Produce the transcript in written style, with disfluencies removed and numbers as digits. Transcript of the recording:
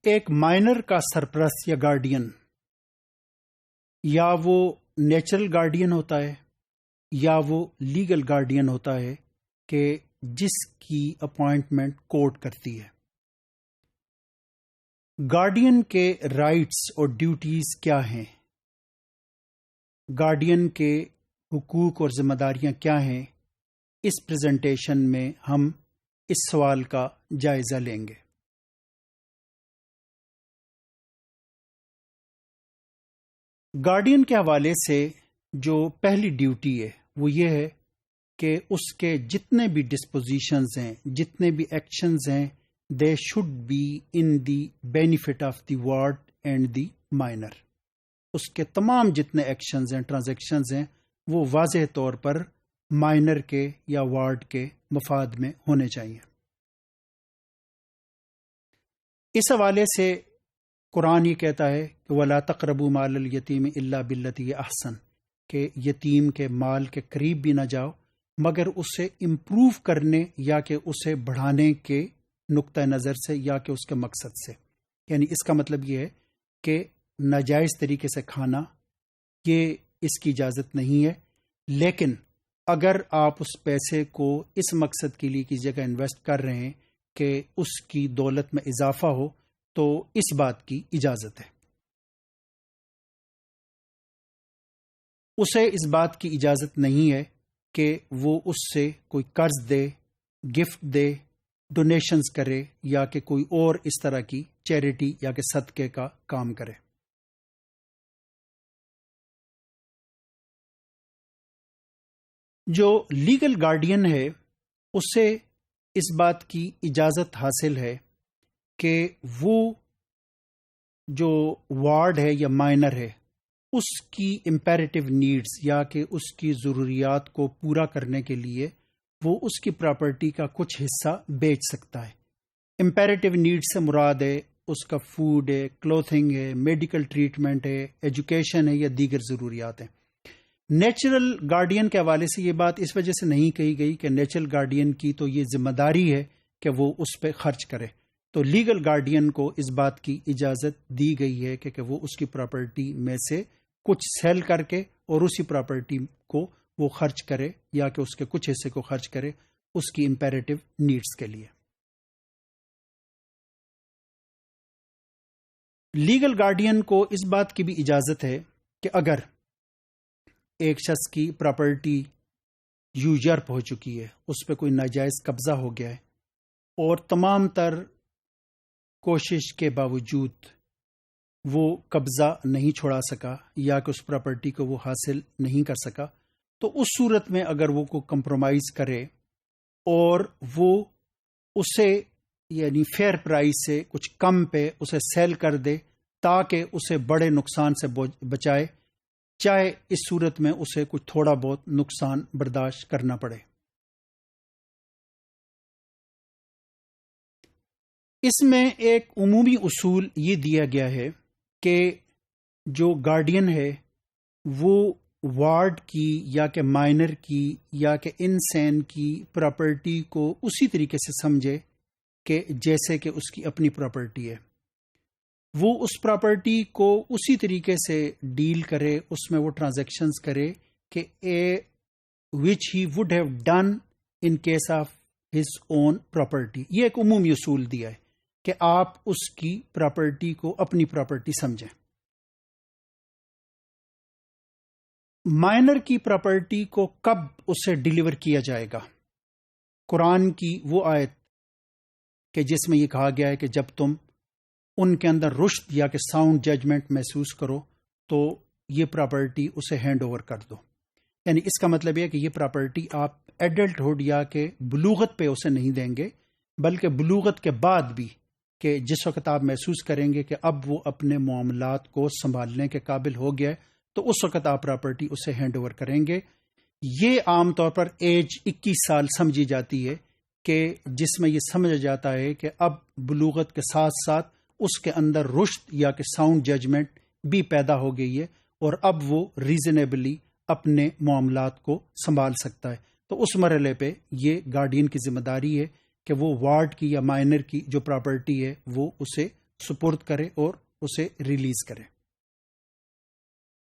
ایک مائنر کا سرپرست یا گارڈین یا وہ نیچرل گارڈین ہوتا ہے یا وہ لیگل گارڈین ہوتا ہے کہ جس کی اپوائنٹمنٹ کورٹ کرتی ہے. گارڈین کے رائٹس اور ڈیوٹیز کیا ہیں؟ گارڈین کے حقوق اور ذمہ داریاں کیا ہیں؟ اس پریزنٹیشن میں ہم اس سوال کا جائزہ لیں گے. گارڈین کے حوالے سے جو پہلی ڈیوٹی ہے وہ یہ ہے کہ اس کے جتنے بھی ڈسپوزیشنز ہیں، جتنے بھی ایکشنز ہیں، they should be in the benefit of the ward and the minor. اس کے تمام جتنے ایکشنز ہیں، ٹرانزیکشنز ہیں، وہ واضح طور پر مائنر کے یا وارڈ کے مفاد میں ہونے چاہیے. اس حوالے سے قرآن یہ کہتا ہے کہ وَلَا تَقْرَبُوا مَالَ الْيَتِيمِ إِلَّا بِالَّتِي أَحْسَنُ، کہ یتیم کے مال کے قریب بھی نہ جاؤ مگر اسے امپروو کرنے یا کہ اسے بڑھانے کے نقطہ نظر سے یا کہ اس کے مقصد سے. یعنی اس کا مطلب یہ ہے کہ ناجائز طریقے سے کھانا یہ اس کی اجازت نہیں ہے، لیکن اگر آپ اس پیسے کو اس مقصد کے لیے کسی جگہ انویسٹ کر رہے ہیں کہ اس کی دولت میں اضافہ ہو تو اس بات کی اجازت ہے. اسے اس بات کی اجازت نہیں ہے کہ وہ اس سے کوئی قرض دے، گفٹ دے، ڈونیشنز کرے یا کہ کوئی اور اس طرح کی چیریٹی یا کہ صدقے کا کام کرے. جو لیگل گارڈین ہے اسے اس بات کی اجازت حاصل ہے کہ وہ جو وارڈ ہے یا مائنر ہے اس کی امپیریٹیو نیڈز یا کہ اس کی ضروریات کو پورا کرنے کے لیے وہ اس کی پراپرٹی کا کچھ حصہ بیچ سکتا ہے. امپیریٹیو نیڈ سے مراد ہے اس کا فوڈ ہے، کلوتھنگ ہے، میڈیکل ٹریٹمنٹ ہے، ایجوکیشن ہے یا دیگر ضروریات ہیں. نیچرل گارڈین کے حوالے سے یہ بات اس وجہ سے نہیں کہی گئی کہ نیچرل گارڈین کی تو یہ ذمہ داری ہے کہ وہ اس پہ خرچ کرے. تو لیگل گارڈین کو اس بات کی اجازت دی گئی ہے کہ وہ اس کی پراپرٹی میں سے کچھ سیل کر کے اور اسی پراپرٹی کو وہ خرچ کرے یا کہ اس کے کچھ حصے کو خرچ کرے اس کی امپیریٹیو نیڈز کے لیے. لیگل گارڈین کو اس بات کی بھی اجازت ہے کہ اگر ایک شخص کی پراپرٹی یوزرپ ہو چکی ہے، اس پہ کوئی ناجائز قبضہ ہو گیا ہے اور تمام تر کوشش کے باوجود وہ قبضہ نہیں چھوڑا سکا یا کہ اس پراپرٹی کو وہ حاصل نہیں کر سکا، تو اس صورت میں اگر وہ کو کمپرومائز کرے اور وہ اسے یعنی فیئر پرائس سے کچھ کم پہ اسے سیل کر دے تاکہ اسے بڑے نقصان سے بچائے، چاہے اس صورت میں اسے کچھ تھوڑا بہت نقصان برداشت کرنا پڑے. اس میں ایک عمومی اصول یہ دیا گیا ہے کہ جو گارڈین ہے وہ وارڈ کی یا کہ مائنر کی یا کہ انسان کی پراپرٹی کو اسی طریقے سے سمجھے کہ جیسے کہ اس کی اپنی پراپرٹی ہے. وہ اس پراپرٹی کو اسی طریقے سے ڈیل کرے، اس میں وہ ٹرانزیکشنز کرے کہ which he would have done in case of his own property. یہ ایک عمومی اصول دیا ہے کہ آپ اس کی پراپرٹی کو اپنی پراپرٹی سمجھیں. مائنر کی پراپرٹی کو کب اسے ڈیلیور کیا جائے گا؟ قرآن کی وہ آیت کہ جس میں یہ کہا گیا ہے کہ جب تم ان کے اندر رشد یا کہ ساؤنڈ ججمنٹ محسوس کرو تو یہ پراپرٹی اسے ہینڈ اوور کر دو. یعنی اس کا مطلب یہ کہ یہ پراپرٹی آپ ایڈلٹہڈ یا کہ بلوغت پہ اسے نہیں دیں گے، بلکہ بلوغت کے بعد بھی کہ جس وقت آپ محسوس کریں گے کہ اب وہ اپنے معاملات کو سنبھالنے کے قابل ہو گیا ہے تو اس وقت آپ پراپرٹی اسے ہینڈ اوور کریں گے. یہ عام طور پر ایج 21 سال سمجھی جاتی ہے کہ جس میں یہ سمجھا جاتا ہے کہ اب بلوغت کے ساتھ ساتھ اس کے اندر رشد یا کہ ساؤنڈ ججمنٹ بھی پیدا ہو گئی ہے اور اب وہ ریزنیبلی اپنے معاملات کو سنبھال سکتا ہے. تو اس مرحلے پہ یہ گارڈین کی ذمہ داری ہے کہ وہ وارڈ کی یا مائنر کی جو پراپرٹی ہے وہ اسے سپرد کرے اور اسے ریلیز کرے۔